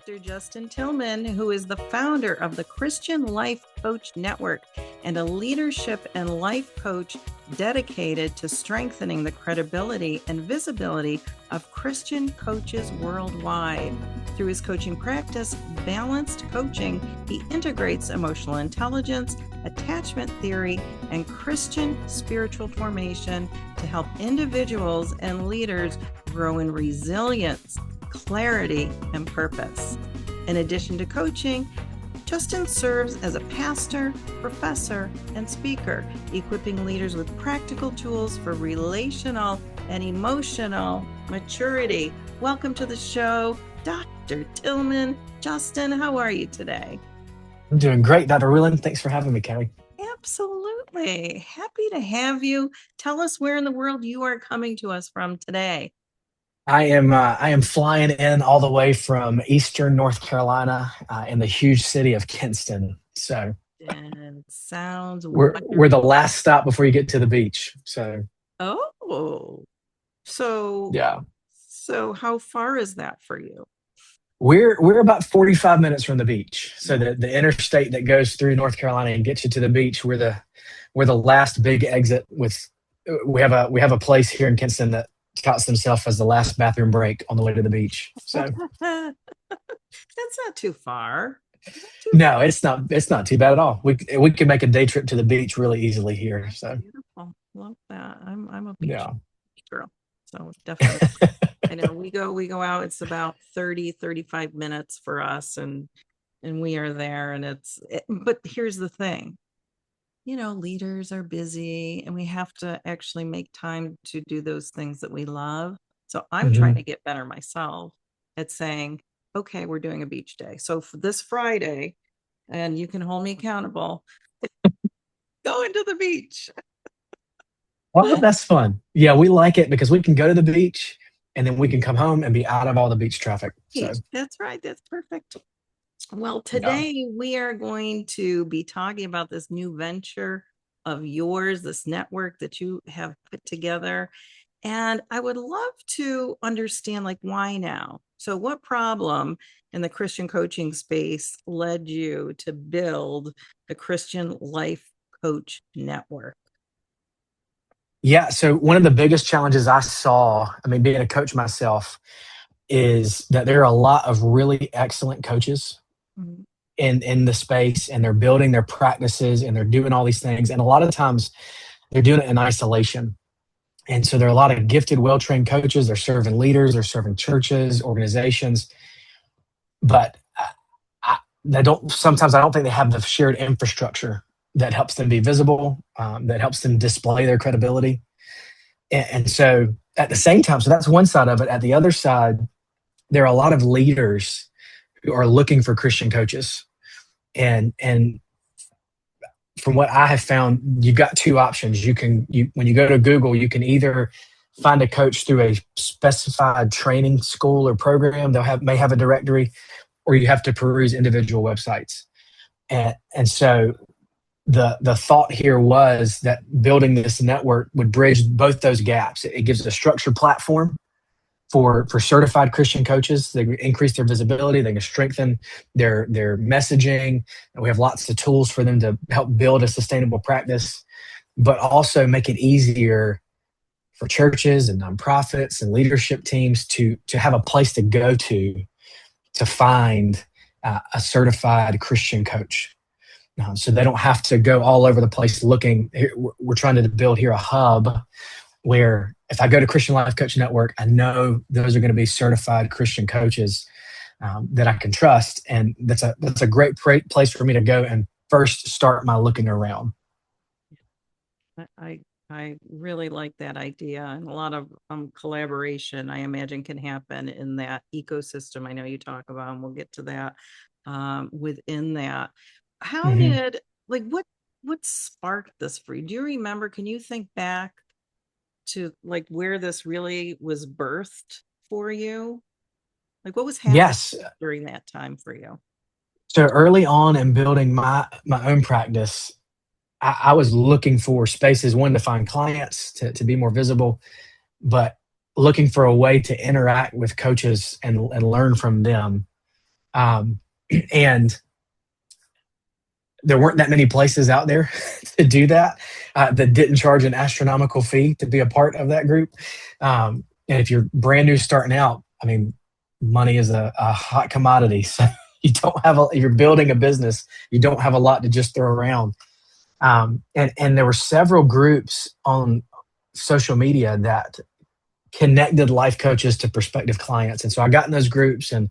Dr. Justin Tilghman, who is the founder of the Christian Life Coach Network and a leadership and life coach dedicated to strengthening the credibility and visibility of Christian coaches worldwide. Through his coaching practice, Balanced Coaching, he integrates emotional intelligence, attachment theory, and Christian spiritual formation to help individuals and leaders grow in resilience, clarity, and purpose. In addition to coaching, Justin serves as a pastor, professor, and speaker, equipping leaders with practical tools for relational and emotional maturity. Welcome to the show, Dr. Tilghman. Justin, how are you today? I'm doing great, Dr. Whelan. Thanks for having me, Kelly. Absolutely. Happy to have you. Tell us where in the world you are coming to us from today. I am flying in all the way from Eastern North Carolina in the huge city of Kinston. So And sounds we're the last stop before you get to the beach. So so yeah, so how far is that for you? we're about 45 minutes from the beach. So the interstate that goes through North Carolina and gets you to the beach, we're the last big exit. We have a place here in Kinston that touts themselves as the last bathroom break on the way to the beach. So That's not too far. No, it's not too bad at all. We can make a day trip to the beach really easily here. So beautiful. Love that. I'm a beach yeah. girl. So definitely. I know we go out. It's about 35 minutes for us and we are there and but here's the thing. Leaders are busy and we have to actually make time to do those things that we love. So I'm trying to get better myself at saying, okay, we're doing a beach day. So for this Friday, and you can hold me accountable, go into the beach. Well, that's fun. Yeah, we like it because we can go to the beach and then we can come home and be out of all the beach traffic. So That's right. That's perfect. Well, today we are going to be talking about this new venture of yours, this network that you have put together. And I would love to understand, why now? So what problem in the Christian coaching space led you to build the Christian Life Coach Network? Yeah, so one of the biggest challenges I saw, being a coach myself, is that there are a lot of really excellent coaches in the space, and they're building their practices and they're doing all these things. And a lot of times they're doing it in isolation. And so there are a lot of gifted, well-trained coaches. They're serving leaders, they're serving churches, organizations. But sometimes I don't think they have the shared infrastructure that helps them be visible, that helps them display their credibility. And so at the same time, so that's one side of it. At the other side, there are a lot of leaders who are looking for Christian coaches. And from what I have found, you've got two options. When you go to Google, you can either find a coach through a specified training school or program. May have a directory, or you have to peruse individual websites. And so the thought here was that building this network would bridge both those gaps. It gives a structured platform for certified Christian coaches. They increase their visibility. They can strengthen their messaging. And we have lots of tools for them to help build a sustainable practice, but also make it easier for churches and nonprofits and leadership teams to have a place to go to find a certified Christian coach. So they don't have to go all over the place looking. We're trying to build here a hub where if I go to Christian Life Coach Network, I know those are going to be certified Christian coaches that I can trust. And that's a great place for me to go and first start my looking around. I really like that idea, and a lot of collaboration, I imagine, can happen in that ecosystem I know you talk about, and we'll get to that within that. How did, what sparked this for you? Do you remember, can you think back to where this really was birthed for you? What was happening during that time for you? So early on in building my own practice, I was looking for spaces, one, to find clients, to be more visible, but looking for a way to interact with coaches and learn from them Um, and there weren't that many places out there to do that that didn't charge an astronomical fee to be a part of that group. And if you're brand new starting out, I mean, money is a hot commodity. So you don't have if you're building a business, you don't have a lot to just throw around. And there were several groups on social media that connected life coaches to prospective clients. And so I got in those groups, and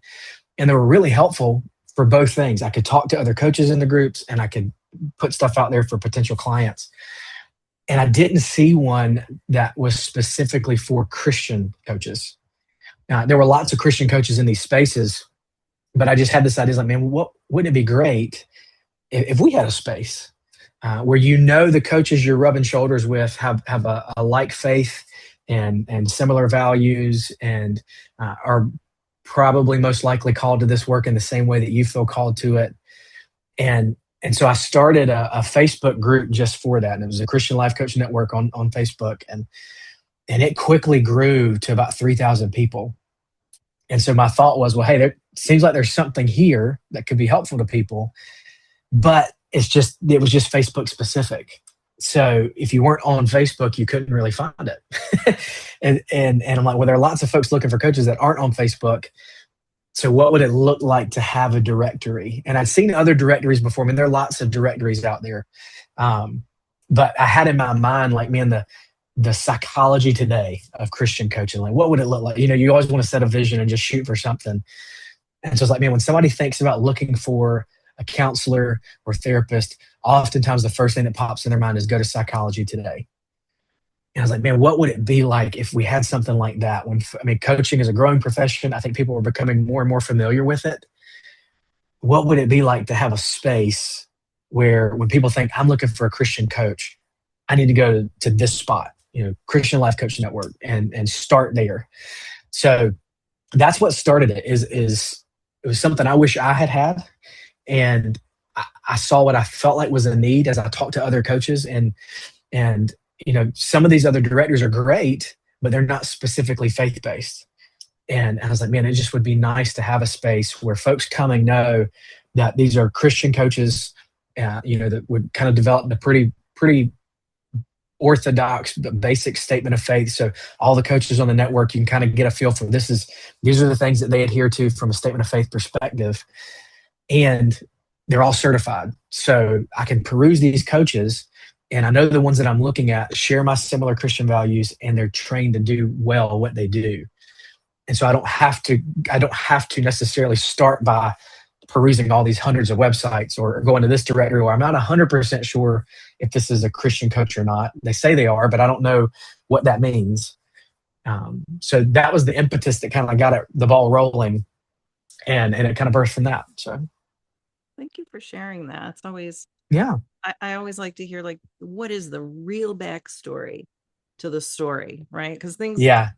they were really helpful for both things. I could talk to other coaches in the groups, and I could put stuff out there for potential clients. And I didn't see one that was specifically for Christian coaches. Now, there were lots of Christian coaches in these spaces, but I just had this idea like, man, what wouldn't it be great if we had a space where the coaches you're rubbing shoulders with have a like faith and similar values and are probably most likely called to this work in the same way that you feel called to it. And so I started a Facebook group just for that. And it was a Christian Life Coach Network on Facebook. And it quickly grew to about 3,000 people. And so my thought was, well, hey, there seems like there's something here that could be helpful to people, but it was just Facebook specific. So if you weren't on Facebook, you couldn't really find it. and I'm like, well, there are lots of folks looking for coaches that aren't on Facebook. So what would it look like to have a directory? And I'd seen other directories before. I mean, there are lots of directories out there. But I had in my mind, like, man, the psychology today of Christian coaching, like what would it look like? You always want to set a vision and just shoot for something. And so it's like, man, when somebody thinks about looking for a counselor or therapist, oftentimes the first thing that pops in their mind is go to Psychology Today. And I was like, man, what would it be like if we had something like that? Coaching is a growing profession. I think people are becoming more and more familiar with it. What would it be like to have a space where when people think I'm looking for a Christian coach, I need to go to this spot, Christian Life Coach Network, and start there. So that's what started it. Is it was something I wish I had, and I saw what I felt like was a need as I talked to other coaches, and some of these other directors are great, but they're not specifically faith based. And I was like, man, it just would be nice to have a space where folks coming know that these are Christian coaches, that would kind of develop the pretty orthodox, basic statement of faith. So all the coaches on the network, you can kind of get a feel for these are the things that they adhere to from a statement of faith perspective. And they're all certified. So I can peruse these coaches, and I know the ones that I'm looking at share my similar Christian values, and they're trained to do well what they do. And so I don't have to necessarily start by perusing all these hundreds of websites or going to this directory where I'm not 100% sure if this is a Christian coach or not. They say they are, but I don't know what that means. So that was the impetus that kind of got the ball rolling, and it kind of birthed from that. So Thank you for sharing that. It's always, yeah, I always like to hear, like, what is the real backstory to the story, right? Because things, yeah,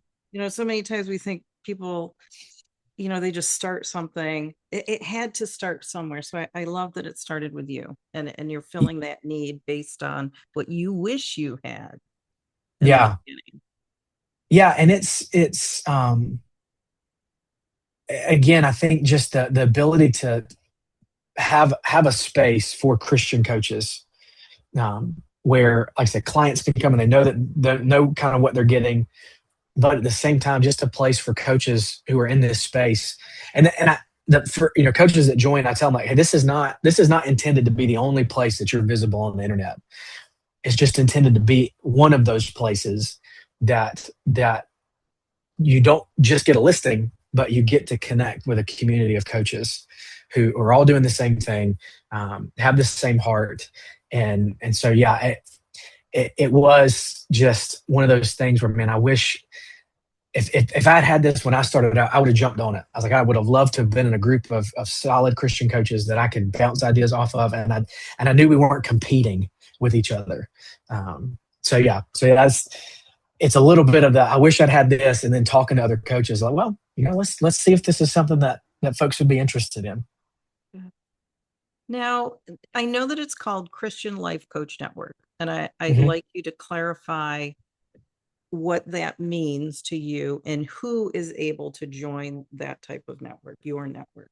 so many times we think people, they just start something. It had to start somewhere. So I love that it started with you, and you're filling that need based on what you wish you had in the yeah, beginning. yeah. And it's again, I think just the ability to have a space for Christian coaches, where, like I said, clients can come and they know kind of what they're getting, but at the same time, just a place for coaches who are in this space. For coaches that join, I tell them, like, hey, this is not intended to be the only place that you're visible on the internet. It's just intended to be one of those places that you don't just get a listing, but you get to connect with a community of coaches who are all doing the same thing, have the same heart. And so, yeah, it was just one of those things where, man, I wish if I'd had this when I started out, I would have jumped on it. I was like, I would have loved to have been in a group of solid Christian coaches that I could bounce ideas off of. And I knew we weren't competing with each other. So it's a little bit of the, I wish I'd had this, and then talking to other coaches like, well, let's see if this is something that folks would be interested in. Now, I know that it's called Christian Life Coach Network, and I'd Mm-hmm. like you to clarify what that means to you and who is able to join that type of network, your network.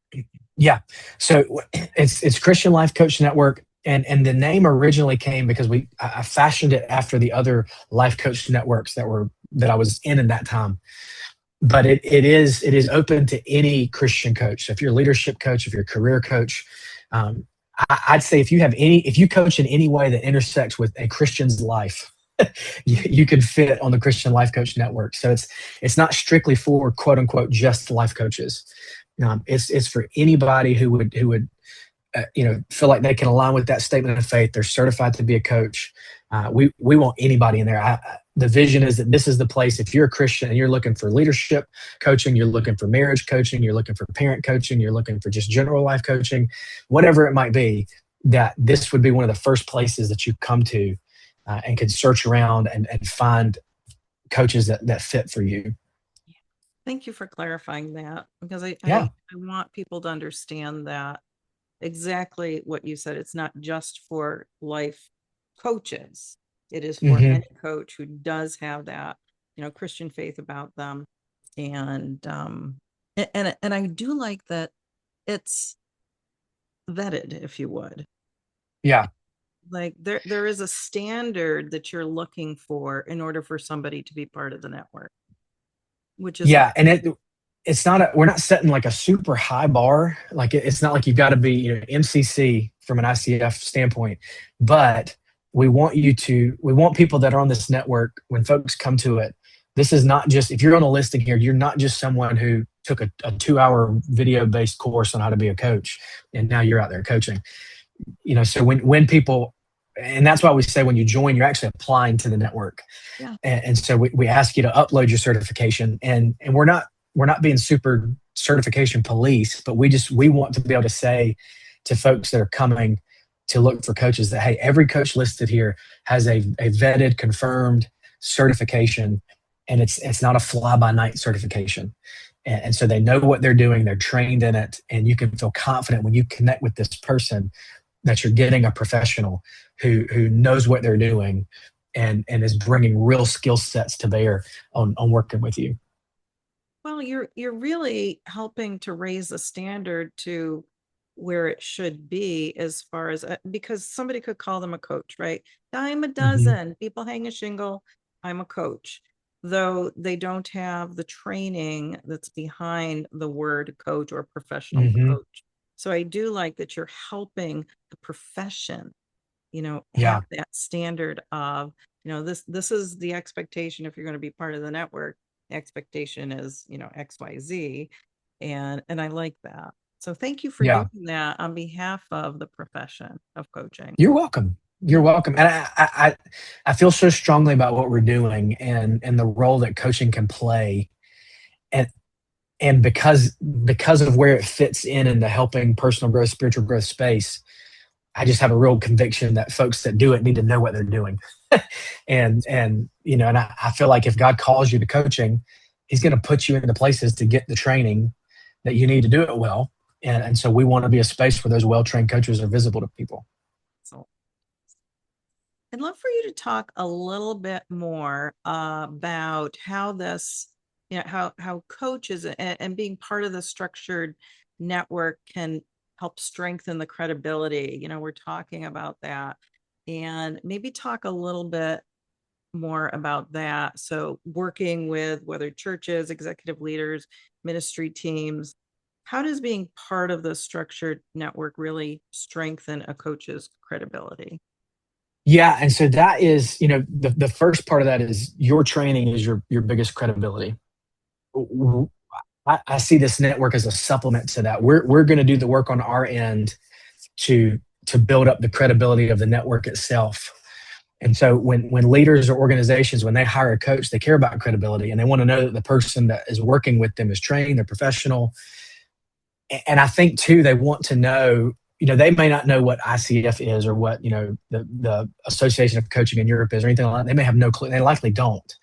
Yeah. So it's Christian Life Coach Network. And the name originally came because I fashioned it after the other life coach networks that I was in that time. But it is open to any Christian coach. So if you're a leadership coach, if you're a career coach, I'd say if you coach in any way that intersects with a Christian's life, you can fit on the Christian Life Coach Network. So it's not strictly for quote unquote just life coaches. It's for anybody who would feel like they can align with that statement of faith. They're certified to be a coach. We want anybody in there. The vision is that this is the place. If you're a Christian and you're looking for leadership coaching, you're looking for marriage coaching, you're looking for parent coaching, you're looking for just general life coaching, whatever it might be, that this would be one of the first places that you come to and can search around and find coaches that fit for you. Thank you for clarifying that, because Yeah. I want people to understand that exactly what you said. It's not just for life coaches. It is for Mm-hmm. any coach who does have that, Christian faith about them. And I do like that it's vetted, if you would. Yeah. Like there is a standard that you're looking for in order for somebody to be part of the network, which is Yeah. And we're not setting like a super high bar. Like it's not like you've got to be, MCC from an ICF standpoint, but we want people that are on this network, when folks come to it, this is not just, if you're on a listing here, you're not just someone who took a 2-hour video based course on how to be a coach and now you're out there coaching. So when people, and that's why we say when you join, you're actually applying to the network. Yeah. And so we ask you to upload your certification, and we're not being super certification police, but we want to be able to say to folks that are coming to look for coaches that, hey, every coach listed here has a vetted, confirmed certification, and it's not a fly by night certification. And so they know what they're doing, they're trained in it, and you can feel confident when you connect with this person that you're getting a professional who knows what they're doing and is bringing real skill sets to bear on working with you. Well, you're really helping to raise the standard to where it should be, as far as because somebody could call them a coach, right? Dime a dozen people hang a shingle, I'm a coach, though they don't have the training that's behind the word coach or professional coach. So I do like that you're helping the profession, have that standard of, this is the expectation. If you're going to be part of the network, the expectation is, XYZ. And I like that. So thank you for doing that on behalf of the profession of coaching. You're welcome. You're welcome. And I feel so strongly about what we're doing and the role that coaching can play. And because of where it fits in the helping personal growth, spiritual growth space, I just have a real conviction that folks that do it need to know what they're doing. and I feel like if God calls you to coaching, he's going to put you into places to get the training that you need to do it well. And so we want to be a space where those well-trained coaches are visible to people. So I'd love for you to talk a little bit more about how this, how coaches and being part of the structured network can help strengthen the credibility. We're talking about that, and maybe talk a little bit more about that. So working with whether churches, executive leaders, ministry teams, how does being part of the structured network really strengthen a coach's credibility? Yeah, and so that is, the first part of that is your training is your biggest credibility. I see this network as a supplement to that. We're going to do the work on our end to build up the credibility of the network itself. And so when leaders or organizations, when they hire a coach, they care about credibility and they want to know that the person that is working with them is trained, they're professional. And I think too, they want to know, they may not know what ICF is or what, the Association of Coaching in Europe is or anything like that. They may have no clue. They likely don't.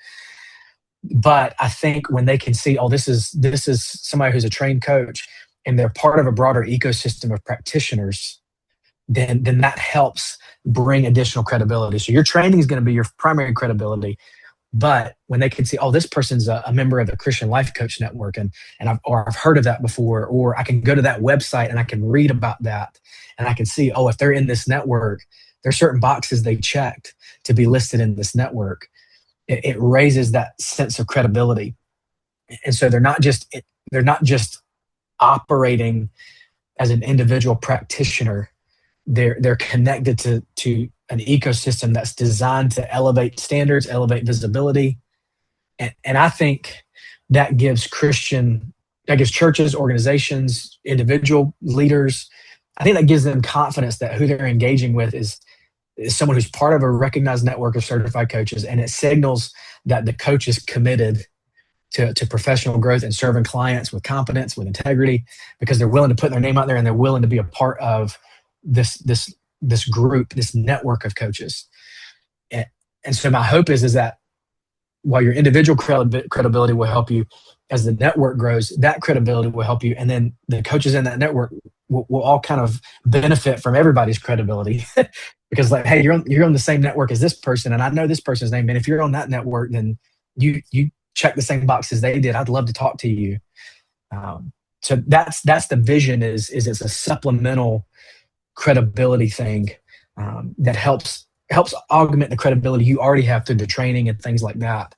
But I think when they can see, oh, this is somebody who's a trained coach and they're part of a broader ecosystem of practitioners, then that helps bring additional credibility. So your training is going to be your primary credibility, But when they can see, oh, this person's a member of the Christian Life Coach Network, and I've heard of that before, or I can go to that website and I can read about that, and I can see, oh, if they're in this network, there's certain boxes they checked to be listed in this network. It raises that sense of credibility, and so they're not just operating as an individual practitioner. They're connected to an ecosystem that's designed to elevate standards, elevate visibility, and I think that gives churches, organizations, individual leaders. I think that gives them confidence that who they're engaging with is someone who's part of a recognized network of certified coaches, and it signals that the coach is committed to professional growth and serving clients with competence, with integrity, because they're willing to put their name out there and they're willing to be a part of this group, this network of coaches. And, and so my hope is that while your individual credibility will help you, as the network grows, that credibility will help you, and then the coaches in that network will all kind of benefit from everybody's credibility. Because like, hey, you're on the same network as this person, and I know this person's name, and if you're on that network, then you check the same boxes they did. I'd love to talk to you. So that's the vision. Is it's a supplemental credibility thing, that helps augment the credibility you already have through the training and things like that,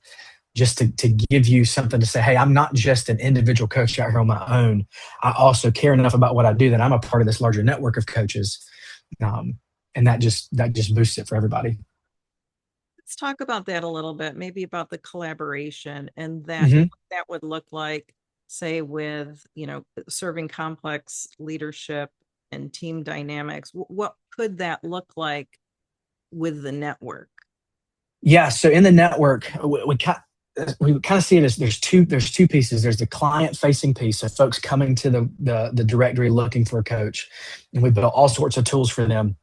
just to give you something to say, hey, I'm not just an individual coach out here on my own. I also care enough about what I do that I'm a part of this larger network of coaches. And that just boosts it for everybody. Let's talk about that a little bit, maybe about the collaboration and Mhm. that would look like, say, with, serving complex leadership and team dynamics. What could that look like with the network? Yeah. So in the network, we kind of see it as there's two pieces. There's the client facing piece, so folks coming to the directory looking for a coach, and we built all sorts of tools for them.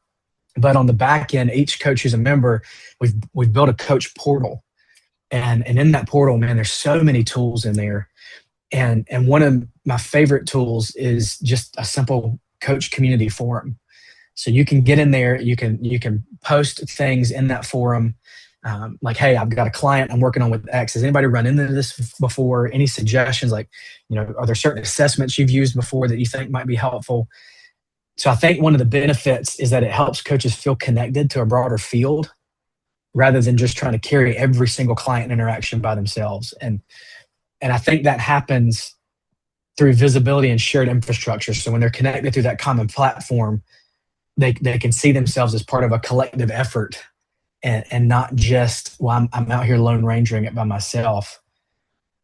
But on the back end, each coach who's a member, we've built a coach portal, and in that portal, man, there's so many tools in there. And one of my favorite tools is just a simple coach community forum. So you can get in there, you can post things in that forum, like, hey, I've got a client I'm working on with X. Has anybody run into this before? Any suggestions? Like, are there certain assessments you've used before that you think might be helpful? So I think one of the benefits is that it helps coaches feel connected to a broader field rather than just trying to carry every single client interaction by themselves. And I think that happens through visibility and shared infrastructure. So when they're connected through that common platform, they can see themselves as part of a collective effort, and not just, well, I'm out here lone rangering it by myself.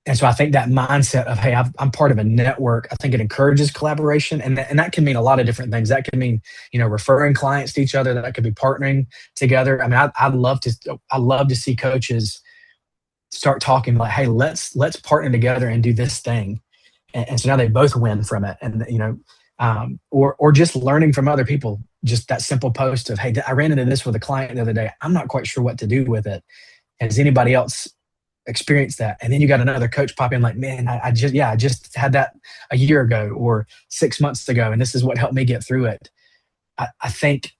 And so I think that mindset of, hey, I'm part of a network, I think it encourages collaboration. And that can mean a lot of different things. That could mean, referring clients to each other. That could be partnering together. I mean, I love to see coaches start talking like, hey, let's partner together and do this thing. And so now they both win from it. And, or just learning from other people, just that simple post of, hey, I ran into this with a client the other day. I'm not quite sure what to do with it. Has anybody else experienced that? And then you got another coach pop in like, man, I just had that a year ago or 6 months ago, and this is what helped me get through it. I think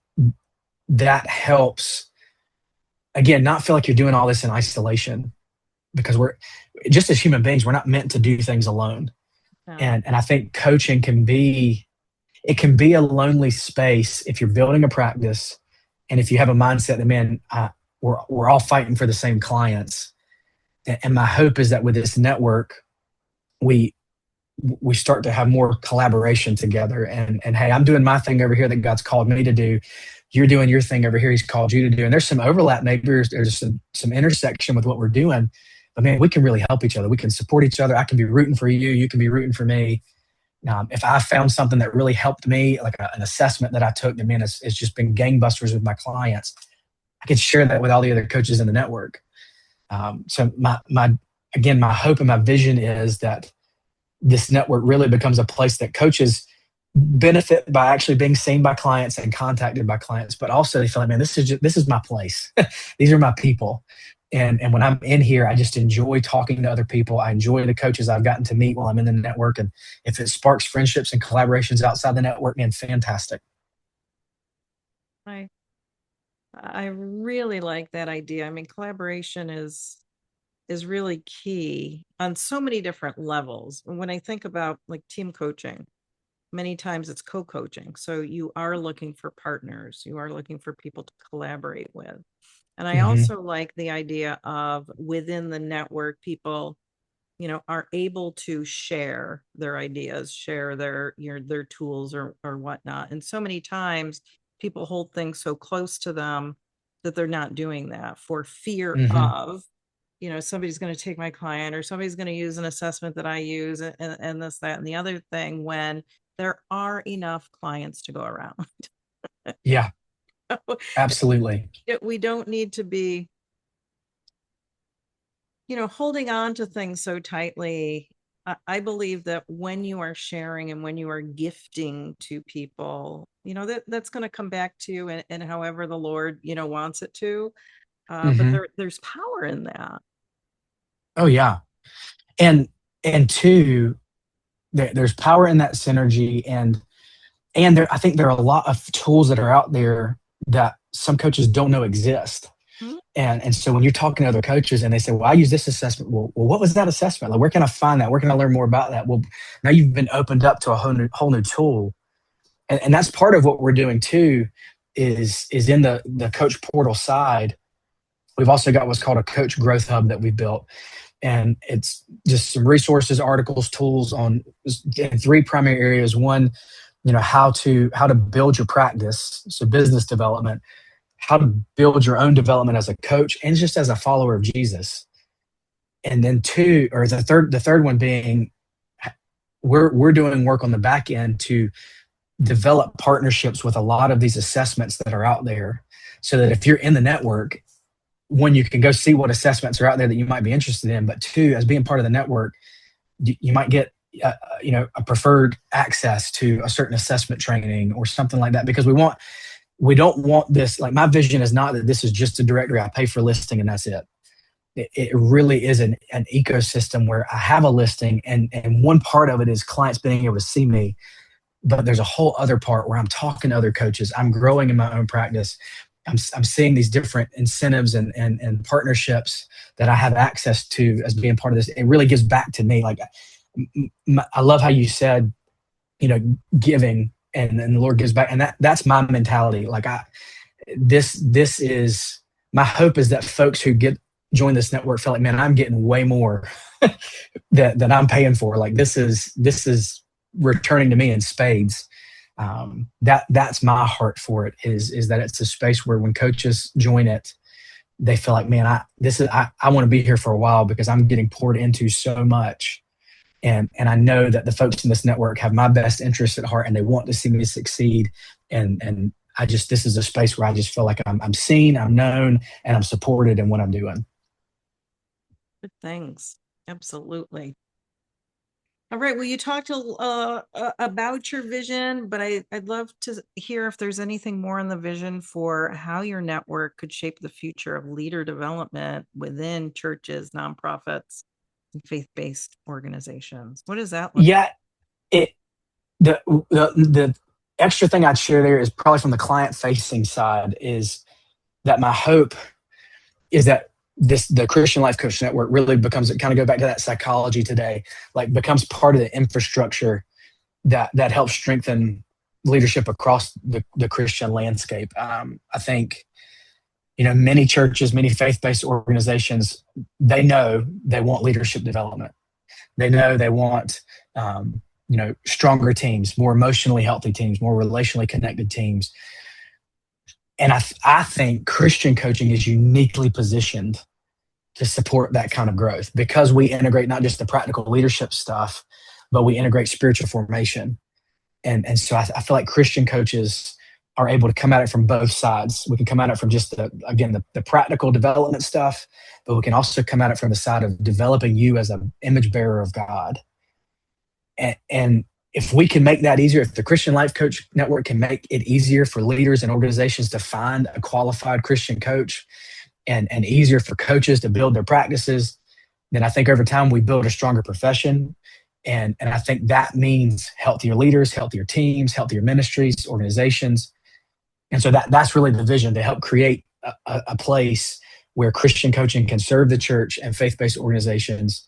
that helps, again, not feel like you're doing all this in isolation, because we're just, as human beings, we're not meant to do things alone. No. And I think coaching can be a lonely space if you're building a practice, and if you have a mindset that, man, we're all fighting for the same clients. And my hope is that with this network, we we start to have more collaboration together. And hey, I'm doing my thing over here that God's called me to do. You're doing your thing over here He's called you to do. And there's some overlap, maybe there's some intersection with what we're doing. But man, we can really help each other. We can support each other. I can be rooting for you. You can be rooting for me. If I found something that really helped me, like an assessment that I took, that, man, it's just been gangbusters with my clients, I can share that with all the other coaches in the network. So my hope and my vision is that this network really becomes a place that coaches benefit by actually being seen by clients and contacted by clients, but also they feel like, man, this is my place. These are my people. And when I'm in here, I just enjoy talking to other people. I enjoy the coaches I've gotten to meet while I'm in the network. And if it sparks friendships and collaborations outside the network, man, fantastic. I I really like that idea. I mean, collaboration is is really key on so many different levels. When I think about like team coaching, many times it's co-coaching. So you are looking for partners, you are looking for people to collaborate with. And I Mm-hmm. also like the idea of within the network, people, are able to share their ideas, share their tools or whatnot. And so many times people hold things so close to them that they're not doing that for fear Mm-hmm. of, somebody's going to take my client or somebody's going to use an assessment that I use and this, that, and the other thing when there are enough clients to go around. Yeah, absolutely. We don't need to be, holding on to things so tightly. I believe that when you are sharing and when you are gifting to people, that's going to come back to you and however the Lord, wants it to. But Mm-hmm. there's power in that. Oh yeah, and and two, there's power in that synergy, and I think there are a lot of tools that are out there that some coaches don't know exist. Mhm. And so when you're talking to other coaches and they say, "Well, I use this assessment," well, what was that assessment? Like, where can I find that? Where can I learn more about that? Well, now you've been opened up to a whole new tool, and that's part of what we're doing too. Is in the coach portal side. We've also got what's called a coach growth hub that we built, and it's just some resources, articles, tools on in three primary areas. One, how to build your practice, so business development, how to build your own development as a coach and just as a follower of Jesus. And then two, or the third one being, we're doing work on the back end to develop partnerships with a lot of these assessments that are out there, so that if you're in the network, one, you can go see what assessments are out there that you might be interested in, but two, as being part of the network, you might get a preferred access to a certain assessment training or something like that, because we don't want this. Like, my vision is not that this is just a directory I pay for listing and that's it. It really is an ecosystem where I have a listing, and one part of it is clients being able to see me, but there's a whole other part where I'm talking to other coaches, I'm growing in my own practice, I'm seeing these different incentives and partnerships that I have access to as being part of this. It really gives back to me. Like, I love how you said, giving, and the Lord gives back, and that's my mentality. Like, this is my hope, is that folks who join this network feel like, man, I'm getting way more that I'm paying for. Like, this is returning to me in spades. That's my heart for it, is that it's a space where when coaches join it, they feel like, man, I want to be here for a while because I'm getting poured into so much. And I know that the folks in this network have my best interests at heart and they want to see me succeed. And this is a space where I just feel like I'm seen, I'm known, and I'm supported in what I'm doing. Good things. Absolutely. All right. Well, you talked about your vision, but I'd love to hear if there's anything more in the vision for how your network could shape the future of leader development within churches, nonprofits, and faith-based organizations. What does that look Yeah, it the extra thing I'd share there is probably from the client facing side, is that my hope is that the Christian Life Coach Network really becomes, it kind of go back to that psychology today, like becomes part of the infrastructure that helps strengthen leadership across the Christian landscape. I think, many churches, many faith-based organizations, they know they want leadership development. They know they want, stronger teams, more emotionally healthy teams, more relationally connected teams. And I think Christian coaching is uniquely positioned to support that kind of growth, because we integrate not just the practical leadership stuff, but we integrate spiritual formation. And so I feel like Christian coaches are able to come at it from both sides. We can come at it from just the practical development stuff, but we can also come at it from the side of developing you as an image bearer of God. And if we can make that easier, if the Christian Life Coach Network can make it easier for leaders and organizations to find a qualified Christian coach, and easier for coaches to build their practices, then I think over time we build a stronger profession. And I think that means healthier leaders, healthier teams, healthier ministries, organizations. And so that's really the vision, to help create a place where Christian coaching can serve the church and faith-based organizations,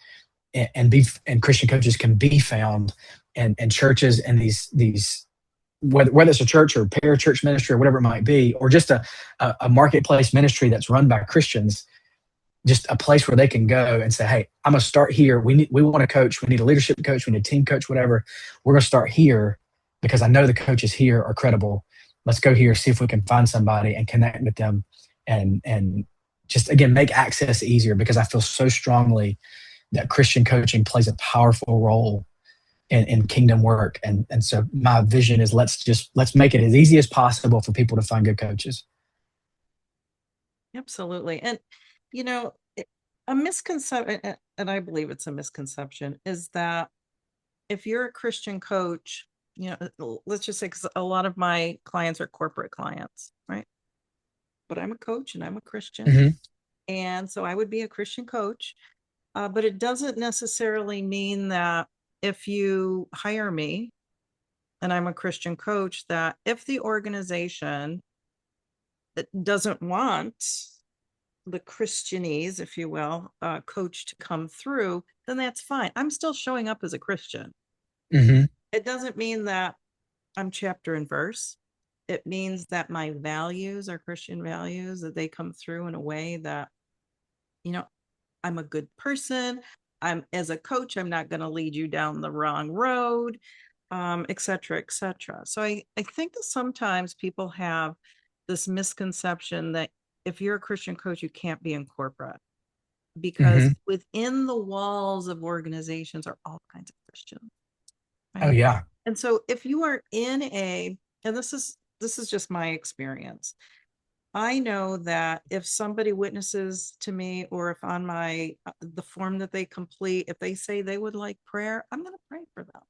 and Christian coaches can be found, and churches and these whether it's a church or parachurch ministry or whatever it might be, or just a marketplace ministry that's run by Christians, just a place where they can go and say, hey, I'm going to start here. We want a coach. We need a leadership coach. We need a team coach, whatever. We're going to start here because I know the coaches here are credible. Let's go here, see if we can find somebody and connect with them, and just, again, make access easier, because I feel so strongly that Christian coaching plays a powerful role in kingdom work. And so my vision is let's make it as easy as possible for people to find good coaches. Absolutely. And, a misconception, and I believe it's a misconception, is that if you're a Christian coach, let's just say, because a lot of my clients are corporate clients, right? But I'm a coach and I'm a Christian. Mm-hmm. And so I would be a Christian coach. But it doesn't necessarily mean that if you hire me and I'm a Christian coach, that if the organization doesn't want the Christianese, if you will, coach to come through, then that's fine. I'm still showing up as a Christian. Mm-hmm. It doesn't mean that I'm chapter and verse. It means that my values are Christian values, that they come through in a way that, I'm a good person. As a coach, I'm not going to lead you down the wrong road, et cetera, et cetera. So I think that sometimes people have this misconception that if you're a Christian coach, you can't be in corporate, because within the walls of organizations are all kinds of Christians. Right? Oh yeah. And so if you are in and this is just my experience, I know that if somebody witnesses to me, or if on the form that they complete, if they say they would like prayer, I'm going to pray for them.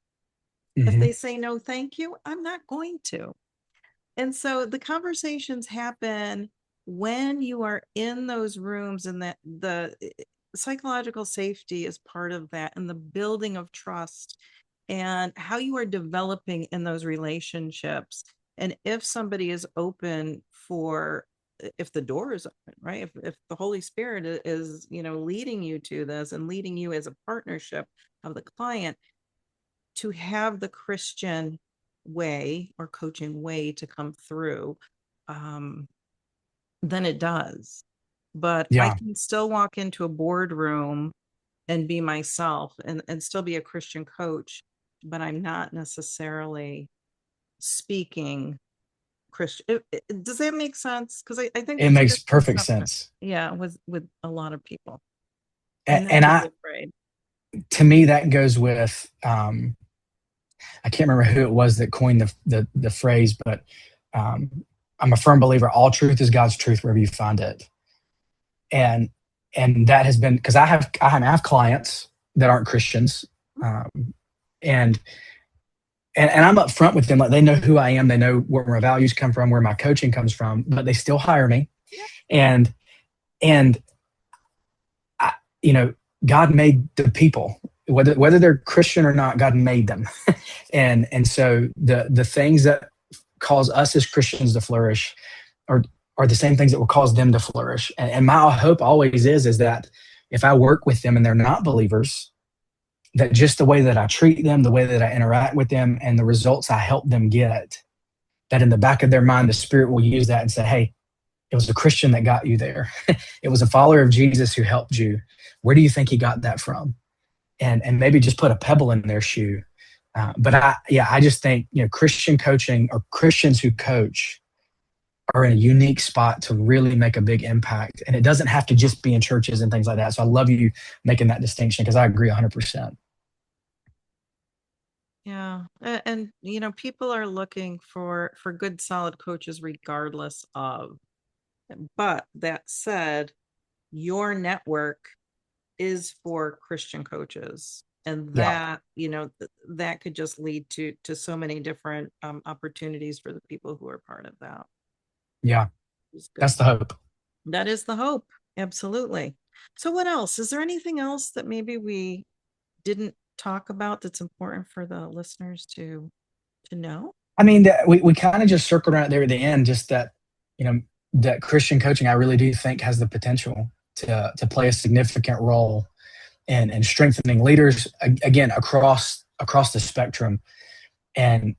If they say no, thank you, I'm not going to. And so the conversations happen when you are in those rooms, and that the psychological safety is part of that, and the building of trust, and how you are developing in those relationships. And if somebody is open if the door is open, right? If the Holy Spirit is, leading you to this and leading you as a partnership of the client to have the Christian way or coaching way to come through, then it does. But I can still walk into a boardroom and be myself and still be a Christian coach, but I'm not necessarily speaking Christian. Does that make sense? Because I think It that's makes perfect sense. Yeah, with a lot of people, and And they're afraid. to me, that goes with I can't remember who it was that coined the phrase, but I'm a firm believer all truth is God's truth wherever you find it. And that has been, because I have clients that aren't Christians, and I'm upfront with them, like they know who I am, they know where my values come from, where my coaching comes from, but they still hire me. Yeah. And I, God made the people, whether they're Christian or not. God made them, and so the things that cause us as Christians to flourish are the same things that will cause them to flourish. And my hope always is that if I work with them and they're not believers, that just the way that I treat them, the way that I interact with them, and the results I help them get, that in the back of their mind, the Spirit will use that and say, hey, it was a Christian that got you there. It was a follower of Jesus who helped you. Where do you think he got that from? And maybe just put a pebble in their shoe. But I just think, Christian coaching, or Christians who coach, are in a unique spot to really make a big impact. And it doesn't have to just be in churches and things like that. So I love you making that distinction, because I agree 100%. Yeah. And people are looking for good, solid coaches regardless of. But that said, your network is for Christian coaches. And Yeah. that could just lead to so many different opportunities for the people who are part of that. Yeah. That's the hope. That is the hope. Absolutely. So what else? Is there anything else that maybe we didn't talk about that's important for the listeners to know? I mean, we kind of just circled around there at the end, just that, that Christian coaching, I really do think, has the potential to play a significant role in strengthening leaders, again, across the spectrum. And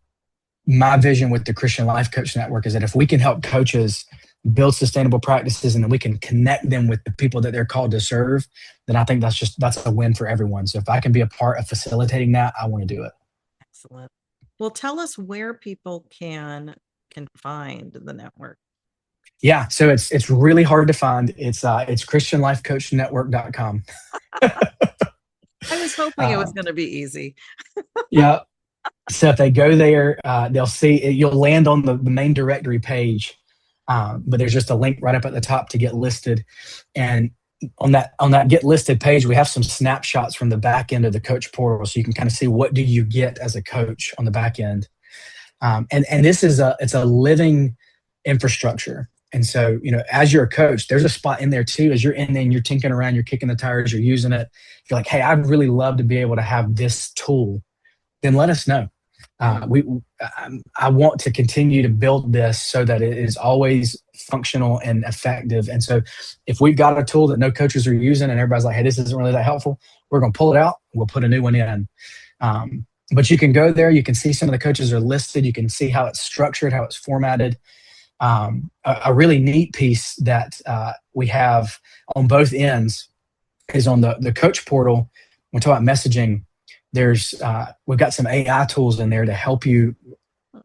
my vision with the Christian Life Coach Network is that if we can help coaches build sustainable practices and then we can connect them with the people that they're called to serve, then I think that's a win for everyone. So if I can be a part of facilitating that, I want to do it. Excellent. Well, tell us where people can find the network. Yeah, so it's really hard to find. It's christianlifecoachnetwork.com. I was hoping it was going to be easy. Yeah. So if they go there, they'll see it, you'll land on the main directory page, but there's just a link right up at the top to get listed. And on that get listed page, we have some snapshots from the back end of the coach portal, so you can kind of see what do you get as a coach on the back end. And this is it's a living infrastructure. And so, as you're a coach, there's a spot in there too. As you're in there and you're tinkering around, you're kicking the tires, you're using it. You're like, hey, I'd really love to be able to have this tool. Then let us know. I want to continue to build this so that it is always functional and effective. And so if we've got a tool that no coaches are using and everybody's like, hey, this isn't really that helpful, we're going to pull it out. We'll put a new one in. But you can go there. You can see some of the coaches are listed. You can see how it's structured, how it's formatted. A really neat piece that we have on both ends is on the coach portal. When we talk about messaging, we've got some AI tools in there to help you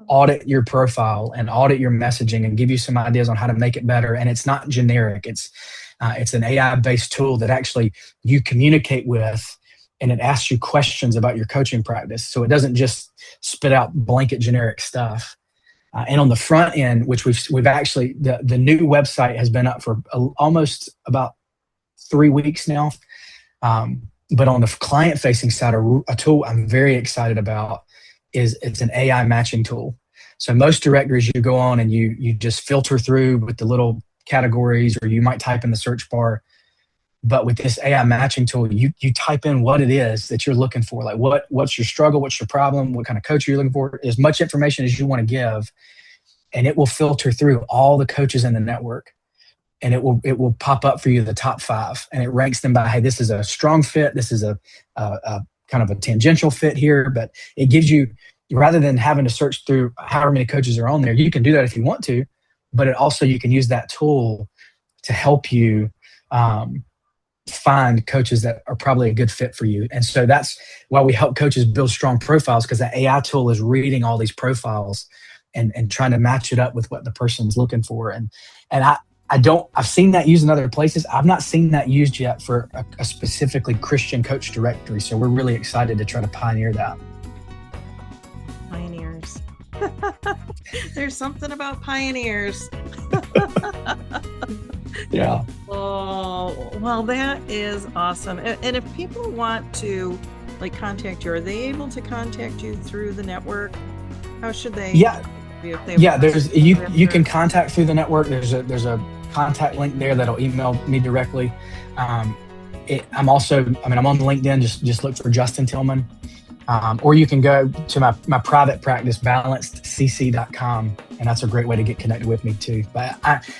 audit your profile and audit your messaging and give you some ideas on how to make it better. And it's not generic. It's an AI-based tool that actually you communicate with, and it asks you questions about your coaching practice. So it doesn't just spit out blanket generic stuff. And on the front end, which we've actually, the new website has been up for almost about 3 weeks now. But on the client-facing side, a tool I'm very excited about it's an AI matching tool. So most directories you go on and you just filter through with the little categories, or you might type in the search bar. But with this AI matching tool, you type in what it is that you're looking for, like what's your struggle, what's your problem, what kind of coach you're looking for, as much information as you want to give, and it will filter through all the coaches in the network. And it will pop up for you the top 5, and it ranks them by, hey, this is a strong fit, this is a kind of a tangential fit here. But it gives you, rather than having to search through however many coaches are on there, you can do that if you want to, but you can use that tool to help you find coaches that are probably a good fit for you. And so that's why we help coaches build strong profiles, because the AI tool is reading all these profiles and trying to match it up with what the person's looking for. And I've seen that used in other places. I've not seen that used yet for a specifically Christian coach directory. So we're really excited to try to pioneer that. Pioneers. There's something about pioneers. Yeah. Oh, well, that is awesome. And if people want to contact you, are they able to contact you through the network? How should they? Yeah. If they There's you can contact through the network. There's a contact link there that'll email me directly. I'm on LinkedIn. Just look for Justin Tilghman. Or you can go to my private practice, balancedcc.com, and that's a great way to get connected with me too. But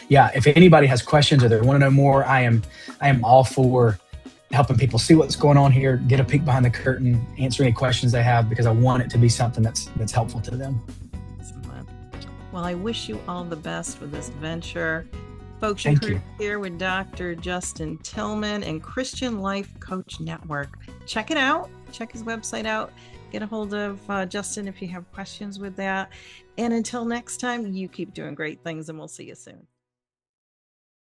if anybody has questions or they want to know more, I am all for helping people see what's going on here, get a peek behind the curtain, answer any questions they have, because I want it to be something that's helpful to them. Well, I wish you all the best with this venture. Folks, Thank you you. heard here with Dr. Justin Tilghman and Christian Life Coach Network. Check it out. Check his website out. Get a hold of Justin if you have questions with that. And until next time, you keep doing great things, and we'll see you soon.